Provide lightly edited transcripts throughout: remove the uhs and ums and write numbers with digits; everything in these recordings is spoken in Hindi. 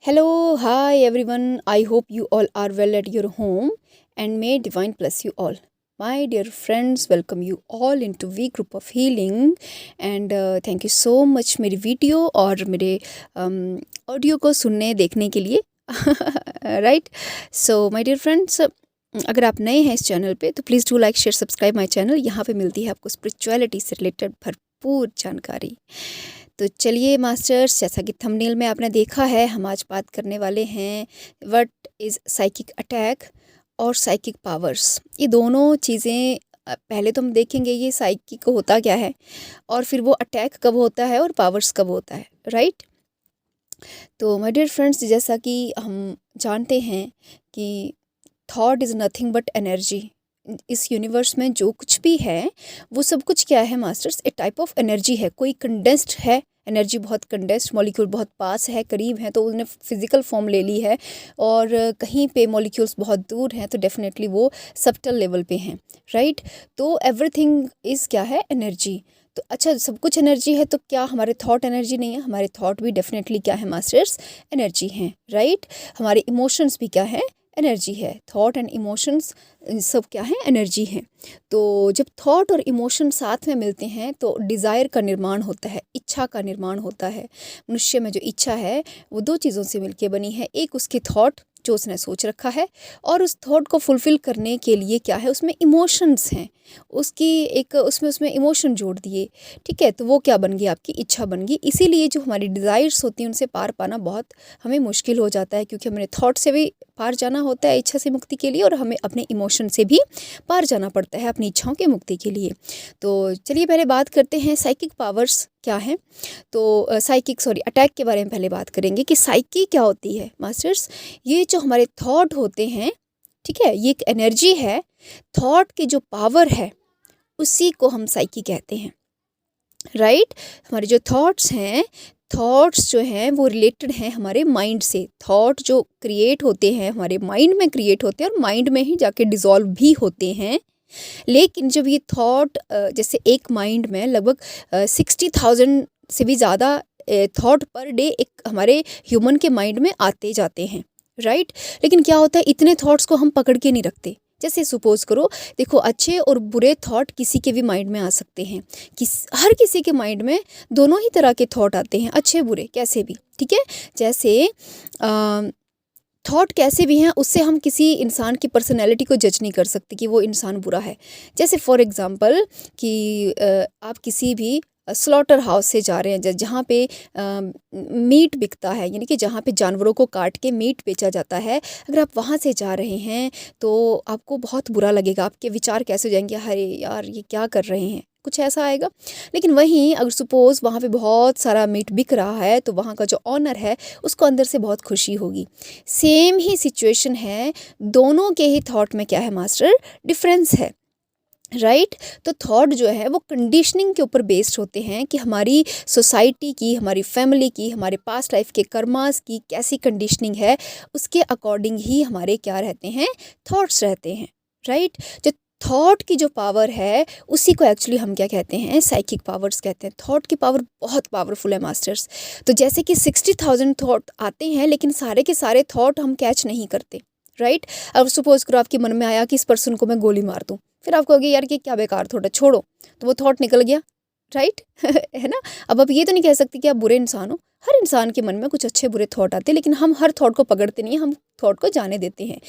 Hello, hi everyone. I hope you all are well at your home and may divine bless you all. My dear friends, welcome you all into V Group of Healing and thank you so much मेरी वीडियो और मेरे ऑडियो को सुनने देखने के लिए right so my dear friends अगर आप नए हैं इस चैनल पे तो please do like share subscribe my channel. यहाँ पे मिलती है आपको स्पिरिचुअलिटी से रिलेटेड भरपूर जानकारी। तो चलिए मास्टर्स, जैसा कि थंबनेल में आपने देखा है, हम आज बात करने वाले हैं व्हाट इज़ साइकिक अटैक और साइकिक पावर्स। ये दोनों चीज़ें पहले तो हम देखेंगे ये साइकिक होता क्या है और फिर वो अटैक कब होता है और पावर्स कब होता है, राइट। तो माय डियर फ्रेंड्स, जैसा कि हम जानते हैं कि thought is nothing but energy. इस यूनिवर्स में जो कुछ भी है वो सब कुछ क्या है masters, A type of energy है। कोई कंडेंस्ड है एनर्जी, बहुत कंडेंस्ड मॉलिक्यूल बहुत पास है, करीब है तो उन्होंने फिजिकल फॉर्म ले ली है, और कहीं पे मॉलिक्यूल्स बहुत दूर हैं तो डेफिनेटली वो सब्टल लेवल पे हैं, राइट। तो एवरीथिंग इज़ क्या है, एनर्जी। तो अच्छा, सब कुछ एनर्जी है तो क्या हमारे थॉट एनर्जी नहीं है? हमारे थॉट भी डेफिनेटली क्या है मास्टर्स, एनर्जी हैं, राइट। हमारे इमोशंस भी क्या है, एनर्जी है। थॉट एंड इमोशंस सब क्या है, एनर्जी हैं। तो जब थॉट और इमोशन साथ में मिलते हैं तो डिज़ायर का निर्माण होता है, इच्छा का निर्माण होता है। मनुष्य में जो इच्छा है वो दो चीज़ों से मिलके बनी है। एक उसके थॉट जो उसने सोच रखा है, और उस थॉट को फुलफ़िल करने के लिए क्या है, उसमें इमोशंस हैं। उसकी एक उसमें इमोशन जोड़ दिए, ठीक है, तो वो क्या बन गई, आपकी इच्छा बन गई। इसीलिए जो हमारी डिज़ायर्स होती हैं उनसे पार पाना बहुत हमें मुश्किल हो जाता है, क्योंकि हमें थॉट से भी पार जाना होता है इच्छा से मुक्ति के लिए, और हमें अपने इमोशन से भी पार जाना पड़ता है अपनी इच्छाओं की मुक्ति के लिए। तो चलिए पहले बात करते हैं साइकिक पावर्स क्या हैं। तो अटैक के बारे में पहले बात करेंगे कि साइकी क्या होती है मास्टर्स। ये जो हमारे थॉट होते हैं, ठीक है, ये एक एनर्जी है। थॉट की जो पावर है उसी को हम साइकी कहते हैं, राइट। हमारे जो थॉट्स हैं, थॉट्स जो हैं वो रिलेटेड हैं हमारे माइंड से। थॉट जो क्रिएट होते हैं हमारे माइंड में क्रिएट होते हैं, और माइंड में ही जाके डिज़ोल्व भी होते हैं। लेकिन जब ये थॉट जैसे एक माइंड में लगभग 60,000 से भी ज़्यादा थॉट पर डे एक हमारे ह्यूमन के माइंड में आते जाते हैं, राइट। लेकिन क्या होता है, इतने थॉट्स को हम पकड़ के नहीं रखते। जैसे सपोज करो, देखो, अच्छे और बुरे थॉट किसी के भी माइंड में आ सकते हैं। हर किसी के माइंड में दोनों ही तरह के थॉट आते हैं, अच्छे बुरे कैसे भी, ठीक है। जैसे थॉट कैसे भी हैं उससे हम किसी इंसान की पर्सनैलिटी को जज नहीं कर सकते कि वो इंसान बुरा है। जैसे फॉर एग्ज़ाम्पल कि आप किसी भी स्लॉटर हाउस से जा रहे हैं, जहाँ पे मीट बिकता है, यानी कि जहाँ पे जानवरों को काट के मीट बेचा जाता है। अगर आप वहाँ से जा रहे हैं तो आपको बहुत बुरा लगेगा। आपके विचार कैसे हो जाएंगे, अरे यार ये क्या कर रहे हैं, कुछ ऐसा आएगा। लेकिन वहीं अगर सपोज़ वहाँ पे बहुत सारा मीट बिक रहा है तो वहाँ का जो ऑनर है उसको अंदर से बहुत खुशी होगी। सेम ही सिचुएशन है, दोनों के ही थॉट में क्या है मास्टर, डिफरेंस है, राइट। तो थॉट जो है वो कंडीशनिंग के ऊपर बेस्ड होते हैं कि हमारी सोसाइटी की, हमारी फैमिली की, हमारे पास्ट लाइफ के कर्मास की कैसी कंडीशनिंग है, उसके अकॉर्डिंग ही हमारे क्या रहते हैं, थॉट्स रहते हैं, राइट। जो थॉट की जो पावर है उसी को एक्चुअली हम क्या कहते हैं, साइकिक पावर्स कहते हैं। थॉट की पावर बहुत पावरफुल है मास्टर्स। तो जैसे कि 60,000 थॉट आते हैं लेकिन सारे के सारे थॉट हम कैच नहीं करते, राइट। अब सपोज करो आपके मन में आया कि इस पर्सन को मैं गोली मार दूँ, फिर आप कहोगे यार ये क्या बेकार थॉट है, छोड़ो, तो वो थॉट निकल गया, राइट। है ना। अब आप ये तो नहीं कह सकते कि आप बुरे इंसान हो। हर इंसान के मन में कुछ अच्छे बुरे थॉट आते हैं, लेकिन हम हर थॉट को पकड़ते नहीं हैं, हम थॉट को जाने देते हैं।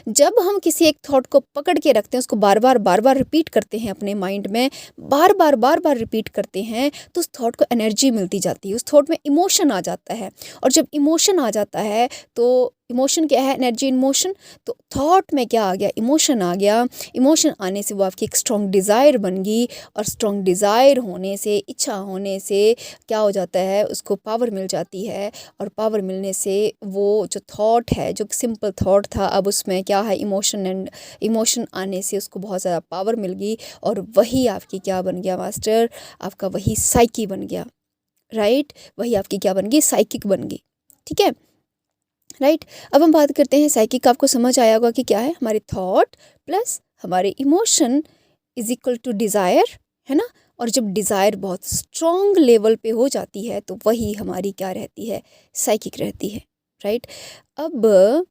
जब हम किसी एक थॉट को पकड़ के रखते हैं, उसको बार बार रिपीट करते हैं अपने माइंड में, बार बार रिपीट करते हैं, तो उस थॉट को एनर्जी मिलती जाती है, उस थॉट में इमोशन आ जाता है। और जब इमोशन आ जाता है तो इमोशन क्या है, एनर्जी इन मोशन। तो थॉट में क्या आ गया, इमोशन आ गया। इमोशन आने से वो आपकी एक स्ट्रॉन्ग डिज़ायर बन गई, और स्ट्रॉन्ग डिज़ायर होने से, इच्छा होने से क्या हो जाता है, उसको पावर मिल जाती है। और पावर मिलने से वो जो थॉट है, जो सिंपल थॉट था, अब उसमें क्या है, इमोशन आने से उसको बहुत ज़्यादा पावर मिल गई, और वही आपकी क्या बन गया मास्टर, आपका वही साइकी बन गया, राइट। वही आपकी क्या बन गई, साइकिक बन गई, ठीक है, राइट। अब हम बात करते हैं साइकिक। आपको समझ आया होगा कि क्या है, हमारे थॉट प्लस हमारे emotion is equal to desire, है ना। और जब डिज़ायर बहुत स्ट्रॉन्ग लेवल पे हो जाती है तो वही हमारी क्या रहती है, साइकिक रहती है, राइट। अब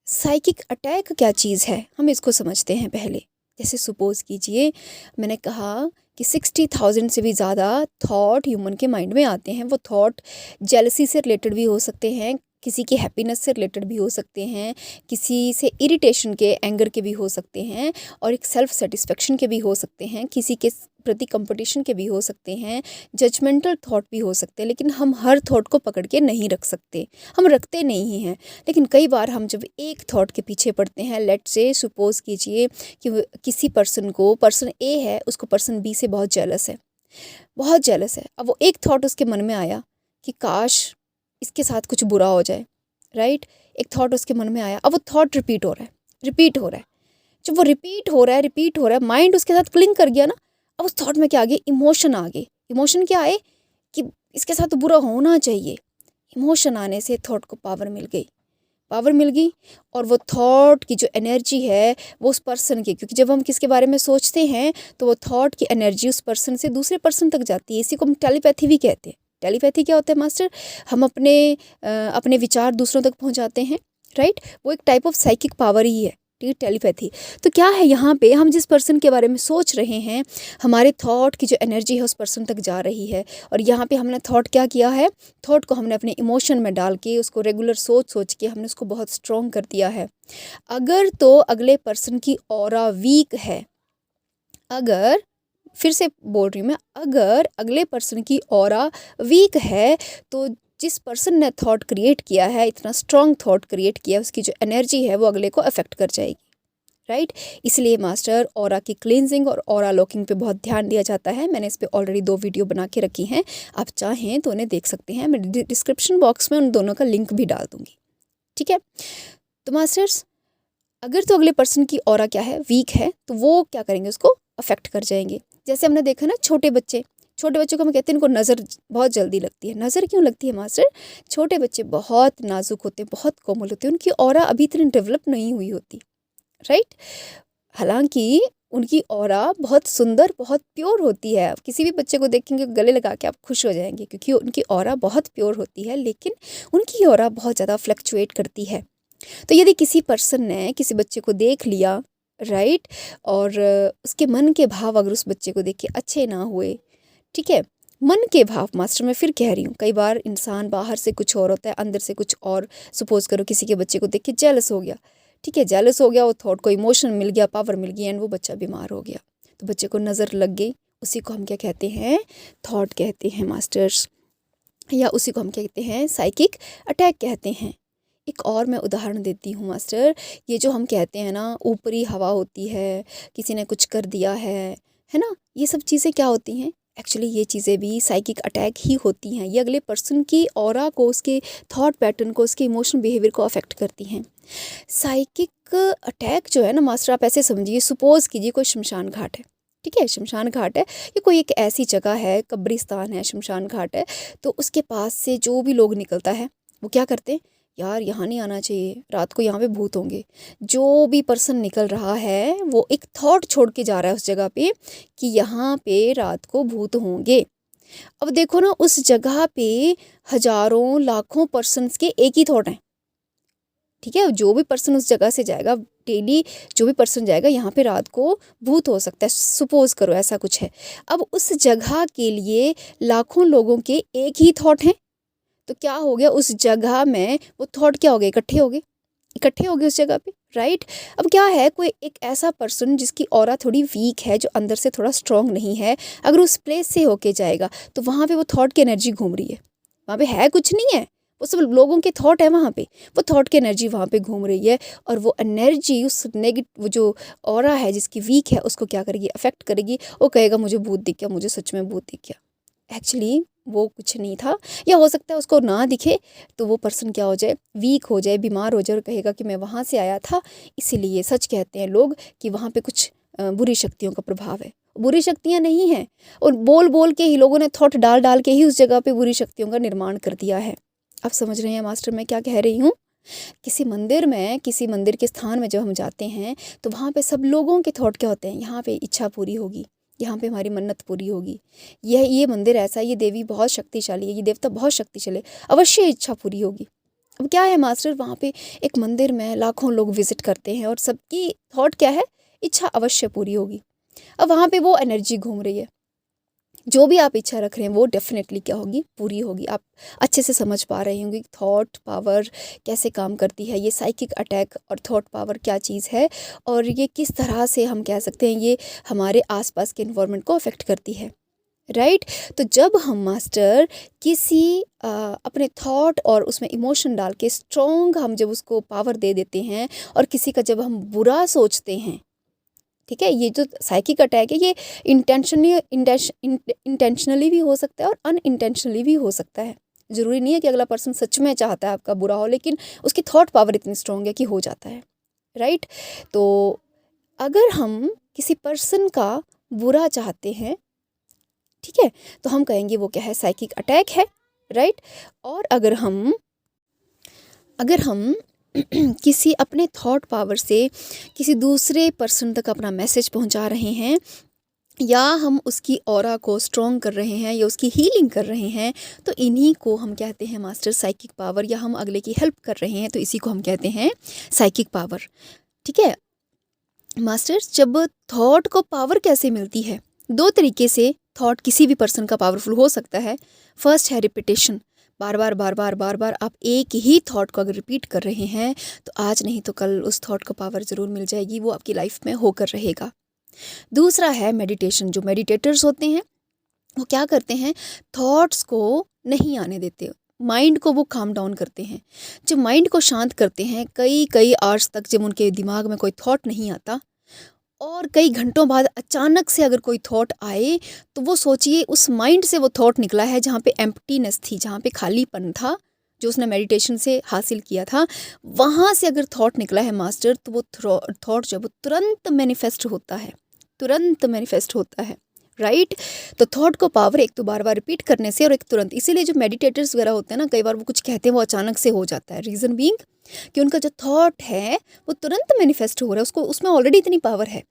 साइकिक अटैक क्या चीज़ है, हम इसको समझते हैं पहले। जैसे सपोज कीजिए मैंने कहा कि 60,000 से भी ज़्यादा थॉट ह्यूमन के माइंड में आते हैं। वो थॉट जेलसी से रिलेटेड भी हो सकते हैं, किसी की हैप्पीनेस से रिलेटेड भी हो सकते हैं, किसी से इरिटेशन के, एंगर के भी हो सकते हैं, और एक सेल्फ सेटिस्फेक्शन के भी हो सकते हैं, किसी के प्रति कंपटीशन के भी हो सकते हैं, जजमेंटल थॉट भी हो सकते हैं। लेकिन हम हर थॉट को पकड़ के नहीं रख सकते, हम रखते नहीं हैं। लेकिन कई बार हम जब एक थॉट के पीछे पड़ते हैं, लेट से सपोज कीजिए कि किसी पर्सन को, पर्सन ए है, उसको पर्सन बी से बहुत जेलस है, बहुत जेलस है। अब वो एक थॉट उसके मन में आया कि काश इसके साथ कुछ बुरा हो जाए, राइट। एक थॉट उसके मन में आया, अब वो थॉट रिपीट हो रहा है, रिपीट हो रहा है। जब वो रिपीट हो रहा है, रिपीट हो रहा है, माइंड उसके साथ क्लिंग कर गया ना। अब उस थॉट में क्या आ गया, इमोशन आ गए। इमोशन क्या आए कि इसके साथ तो बुरा होना चाहिए। इमोशन आने से थॉट को पावर मिल गई, पावर मिल गई। और वो थॉट की जो एनर्जी है वो उस पर्सन की, क्योंकि जब हम किसके बारे में सोचते हैं तो वो थॉट की एनर्जी उस पर्सन से दूसरे पर्सन तक जाती है। इसी को हम टेलीपैथी भी कहते हैं। टेलीपैथी क्या होता है मास्टर, हम अपने विचार दूसरों तक पहुंचाते हैं, राइट। वो एक टाइप ऑफ साइकिक पावर ही है, ठीक है, टेलीपैथी। तो क्या है, यहाँ पे हम जिस पर्सन के बारे में सोच रहे हैं, हमारे थॉट की जो एनर्जी है उस पर्सन तक जा रही है। और यहाँ पे हमने थॉट क्या किया है, थॉट को हमने अपने इमोशन में डाल के, उसको रेगुलर सोच के हमने उसको बहुत स्ट्रॉन्ग कर दिया है। अगर तो अगले पर्सन की ऑरा वीक है, अगर, फिर से बोल रही हूँ मैं, अगर अगले पर्सन की ऑरा वीक है तो जिस पर्सन ने थॉट क्रिएट किया है, इतना स्ट्रॉन्ग थॉट क्रिएट किया है, उसकी जो एनर्जी है वो अगले को अफेक्ट कर जाएगी, राइट। इसलिए मास्टर ऑरा की क्लींजिंग और ऑरा लॉकिंग पे बहुत ध्यान दिया जाता है। मैंने इस पे ऑलरेडी 2 वीडियो बना के रखी हैं, आप चाहें तो उन्हें देख सकते हैं। मैं डिस्क्रिप्शन बॉक्स में उन दोनों का लिंक भी डाल दूँगी, ठीक है। तो मास्टर्स, अगर तो अगले पर्सन की ऑरा क्या है, वीक है, तो वो क्या करेंगे, उसको अफेक्ट कर जाएंगे। जैसे हमने देखा ना, छोटे बच्चों को हम कहते हैं इनको नज़र बहुत जल्दी लगती है। नज़र क्यों लगती है मास्टर, छोटे बच्चे बहुत नाजुक होते हैं, बहुत कोमल होते हैं, उनकी ऑरा अभी इतनी डेवलप नहीं हुई होती, राइट। हालांकि उनकी ऑरा बहुत सुंदर, बहुत प्योर होती है। आप किसी भी बच्चे को देखेंगे गले लगा के आप खुश हो जाएंगे, क्योंकि उनकी ऑरा बहुत प्योर होती है। लेकिन उनकी ऑरा बहुत ज़्यादा फ्लक्चुएट करती है। तो यदि किसी पर्सन ने किसी बच्चे को देख लिया, राइट, और उसके मन के भाव अगर उस बच्चे को देख के अच्छे ना हुए, ठीक है, मन के भाव मास्टर, मैं फिर कह रही हूँ, कई बार इंसान बाहर से कुछ और होता है, अंदर से कुछ और। सपोज करो किसी के बच्चे को देख के जेलस हो गया, ठीक है, जेलस हो गया, वो थॉट को इमोशन मिल गया, पावर मिल गई, एंड वो बच्चा बीमार हो गया, तो बच्चे को नज़र लग गई। उसी को हम क्या कहते हैं, थॉट कहते हैं मास्टर्स, या उसी को हम कहते हैं साइकिक अटैक कहते हैं। एक और मैं उदाहरण देती हूँ मास्टर, ये जो हम कहते हैं ना, ऊपरी हवा होती है, किसी ने कुछ कर दिया है ना, ये सब चीज़ें क्या होती हैं, एक्चुअली ये चीज़ें भी साइकिक अटैक ही होती हैं। ये अगले पर्सन की ऑरा को, उसके थॉट पैटर्न को, उसके इमोशनल बिहेवियर को अफेक्ट करती हैं। साइकिक अटैक जो है ना मास्टर, आप ऐसे समझिए, सपोज कीजिए कोई शमशान घाट है, ठीक है, शमशान घाट है, ये कोई एक ऐसी जगह है, कब्रिस्तान है, शमशान घाट है। तो उसके पास से जो भी लोग निकलता है, वो क्या करते हैं, यार यहाँ नहीं आना चाहिए, रात को यहाँ पे भूत होंगे। जो भी पर्सन निकल रहा है वो एक थॉट छोड़ के जा रहा है उस जगह पे कि यहाँ पे रात को भूत होंगे। अब देखो ना, उस जगह पे हजारों लाखों पर्सन्स के एक ही थॉट हैं, ठीक है। जो भी पर्सन उस जगह से जाएगा, डेली जो भी पर्सन जाएगा, यहाँ पे रात को भूत हो सकता है, सपोज करो ऐसा कुछ है। अब उस जगह के लिए लाखों लोगों के एक ही थॉट हैं, तो क्या हो गया, उस जगह में वो थॉट क्या हो गए, इकट्ठे हो गए उस जगह पे, राइट। अब क्या है, कोई एक ऐसा पर्सन जिसकी ऑरा थोड़ी वीक है, जो अंदर से थोड़ा स्ट्रांग नहीं है, अगर उस प्लेस से होके जाएगा तो वहाँ पे वो थॉट की एनर्जी घूम रही है, वहाँ पे है कुछ नहीं है, वो सब लोगों के थॉट है वहाँ पे, वो थॉट की एनर्जी वहाँ पे घूम रही है। और वो एनर्जी उस वो जो ऑरा है जिसकी वीक है, उसको क्या करेगी, अफेक्ट करेगी। वो कहेगा मुझे भूत दिख गया, मुझे सच में भूत दिख गया। एक्चुअली वो कुछ नहीं था, या हो सकता है उसको ना दिखे, तो वो पर्सन क्या हो जाए, वीक हो जाए, बीमार हो जाए, और कहेगा कि मैं वहाँ से आया था। इसीलिए सच कहते हैं लोग कि वहाँ पे कुछ बुरी शक्तियों का प्रभाव है। बुरी शक्तियाँ नहीं हैं, और बोल बोल के ही लोगों ने थॉट डाल डाल के ही उस जगह पे बुरी शक्तियों का निर्माण कर दिया है। आप समझ रहे हैं मास्टर मैं क्या कह रही हूँ। किसी मंदिर के स्थान में जब हम जाते हैं, तो वहाँ पे सब लोगों के थॉट क्या होते हैं, यहाँ पे इच्छा पूरी होगी, यहाँ पे हमारी मन्नत पूरी होगी, ये मंदिर ऐसा, ये देवी बहुत शक्तिशाली है, ये देवता बहुत शक्तिशाली है, अवश्य इच्छा पूरी होगी, अब क्या है मास्टर, वहाँ पे एक मंदिर में लाखों लोग विजिट करते हैं और सबकी थॉट क्या है, इच्छा अवश्य पूरी होगी। अब वहाँ पे वो एनर्जी घूम रही है, जो भी आप इच्छा रख रहे हैं वो डेफिनेटली क्या होगी, पूरी होगी। आप अच्छे से समझ पा रहे होंगे थॉट पावर कैसे काम करती है, ये साइकिक अटैक और थॉट पावर क्या चीज़ है, और ये किस तरह से हम कह सकते हैं ये हमारे आसपास के इन्वायरमेंट को अफेक्ट करती है, राइट। तो जब हम मास्टर किसी अपने थॉट और उसमें इमोशन डाल के स्ट्रॉन्ग हम जब उसको पावर दे देते हैं, और किसी का जब हम बुरा सोचते हैं, ठीक है, ये जो साइकिक अटैक है ये इंटेंशनली भी हो सकता है और अनइंटेंशनली भी हो सकता है। ज़रूरी नहीं है कि अगला पर्सन सच में चाहता है आपका बुरा हो, लेकिन उसकी थॉट पावर इतनी स्ट्रॉन्ग है कि हो जाता है, राइट। तो अगर हम किसी पर्सन का बुरा चाहते हैं, ठीक है, तो हम कहेंगे वो क्या है, साइकिक अटैक है, राइट। और अगर हम किसी अपने थॉट पावर से किसी दूसरे पर्सन तक अपना मैसेज पहुंचा रहे हैं, या हम उसकी ऑरा को स्ट्रॉन्ग कर रहे हैं, या उसकी हीलिंग कर रहे हैं, तो इन्हीं को हम कहते हैं मास्टर साइकिक पावर, या हम अगले की हेल्प कर रहे हैं तो इसी को हम कहते हैं साइकिक पावर, ठीक है। मास्टर्स, जब थॉट को पावर कैसे मिलती है, दो तरीके से थॉट किसी भी पर्सन का पावरफुल हो सकता है। फर्स्ट है रिपीटेशन, बार बार बार बार बार बार आप एक ही थॉट को अगर रिपीट कर रहे हैं तो आज नहीं तो कल उस थॉट को पावर ज़रूर मिल जाएगी, वो आपकी लाइफ में होकर रहेगा। दूसरा है मेडिटेशन। जो मेडिटेटर्स होते हैं वो क्या करते हैं, थॉट्स को नहीं आने देते, माइंड को वो काम डाउन करते हैं। जब माइंड को शांत करते हैं, कई कई आवर्स तक जब उनके दिमाग में कोई थॉट नहीं आता, और कई घंटों बाद अचानक से अगर कोई थॉट आए, तो वो सोचिए उस माइंड से वो थॉट निकला है जहाँ पे एम्प्टीनेस थी, जहाँ पे खालीपन था, जो उसने मेडिटेशन से हासिल किया था, वहाँ से अगर थॉट निकला है मास्टर, तो वो थॉट जो है वो तुरंत मैनिफेस्ट होता है, तुरंत मैनिफेस्ट होता है, राइट। तो थॉट को पावर एक तो बार बार रिपीट करने से और एक तुरंत, इसीलिए जो मेडिटेटर्स वगैरह होते हैं ना, कई बार वो कुछ कहते हैं वो अचानक से हो जाता है। रीज़न बीइंग कि उनका जो थॉट है वो तुरंत मैनिफेस्ट हो रहा है, उसको उसमें ऑलरेडी इतनी पावर है,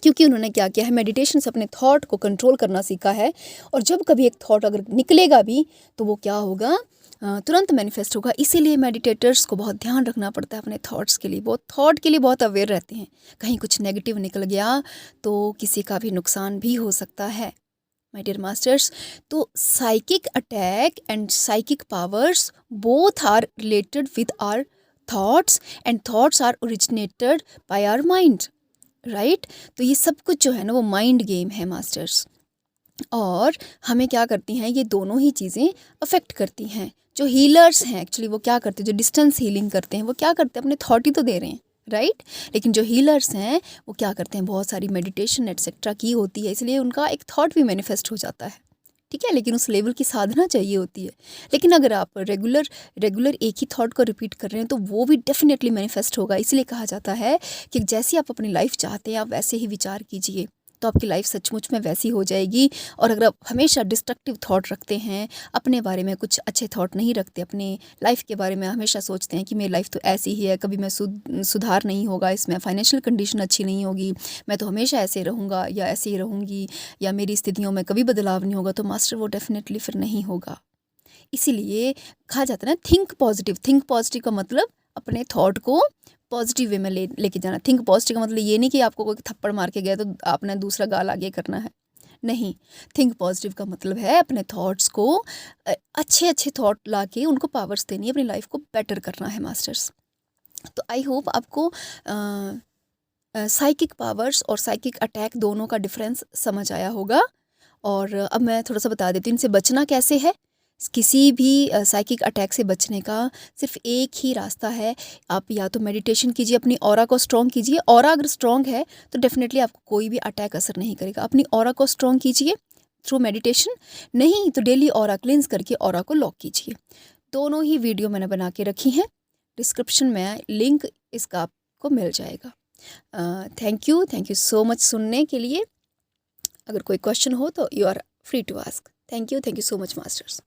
क्योंकि उन्होंने क्या किया है, मेडिटेशन से अपने थॉट को कंट्रोल करना सीखा है। और जब कभी एक थॉट अगर निकलेगा भी तो वो क्या होगा, तुरंत मैनिफेस्ट होगा। इसीलिए मेडिटेटर्स को बहुत ध्यान रखना पड़ता है अपने थॉट्स के लिए, वो थॉट के लिए बहुत अवेयर रहते हैं। कहीं कुछ नेगेटिव निकल गया तो किसी का भी नुकसान भी हो सकता है, माय डियर मास्टर्स। तो psychic attack and psychic powers both are related with our thoughts, and thoughts are originated by our mind, right. तो ये सब कुछ जो है ना वो माइंड गेम है मास्टर्स, और हमें क्या करती हैं, ये दोनों ही चीज़ें अफेक्ट करती हैं। जो हीलर्स हैं एक्चुअली वो क्या करते हैं, जो डिस्टेंस हीलिंग करते हैं वो क्या करते हैं, अपने थॉट ही तो दे रहे हैं, राइट। लेकिन जो हीलर्स हैं वो क्या करते हैं, बहुत सारी मेडिटेशन एटसेट्रा की होती है, इसलिए उनका एक थॉट भी मैनिफेस्ट हो जाता है, ठीक है। लेकिन उस लेवल की साधना चाहिए होती है। लेकिन अगर आप रेगुलर एक ही थॉट को रिपीट कर रहे हैं तो वो भी डेफिनेटली मैनिफेस्ट होगा। इसलिए कहा जाता है कि जैसी आप अपनी लाइफ चाहते हैं आप वैसे ही विचार कीजिए, तो आपकी लाइफ सचमुच में वैसी हो जाएगी। और अगर आप हमेशा डिस्ट्रक्टिव थॉट रखते हैं, अपने बारे में कुछ अच्छे थॉट नहीं रखते, अपने लाइफ के बारे में हमेशा सोचते हैं कि मेरी लाइफ तो ऐसी ही है, कभी मैं सुधार नहीं होगा, इसमें फाइनेंशियल कंडीशन अच्छी नहीं होगी, मैं तो हमेशा ऐसे रहूँगा या ऐसे ही रहूँगी, या मेरी स्थितियों में कभी बदलाव नहीं होगा, तो मास्टर वो डेफिनेटली फिर नहीं होगा। इसीलिए कहा जाता है ना, थिंक पॉजिटिव। थिंक पॉजिटिव का मतलब अपने थॉट को पॉजिटिव वे में लेके जाना। थिंक पॉजिटिव का मतलब ये नहीं कि आपको कोई थप्पड़ मार के गया तो आपने दूसरा गाल आगे करना है, नहीं। थिंक पॉजिटिव का मतलब है अपने थॉट्स को अच्छे थॉट ला के उनको पावर्स देनी है, अपनी लाइफ को बेटर करना है मास्टर्स। तो आई होप आपको साइकिक पावर्स और साइकिक अटैक दोनों का डिफरेंस समझ आया होगा। और अब मैं थोड़ा सा बता देती हूँ इनसे बचना कैसे है। किसी भी साइकिक अटैक से बचने का सिर्फ एक ही रास्ता है, आप या तो मेडिटेशन कीजिए, अपनी ऑरा को स्ट्रॉन्ग कीजिए। ऑरा अगर स्ट्रॉन्ग है तो डेफिनेटली आपको कोई भी अटैक असर नहीं करेगा। अपनी ऑरा को स्ट्रॉन्ग कीजिए थ्रू मेडिटेशन, नहीं तो डेली ऑरा क्लींस करके ऑरा को लॉक कीजिए। दोनों ही वीडियो मैंने बना के रखी हैं, डिस्क्रिप्शन में लिंक इसका आपको मिल जाएगा। थैंक यू सो मच सुनने के लिए। अगर कोई क्वेश्चन हो तो you are free to ask. Thank you so much masters.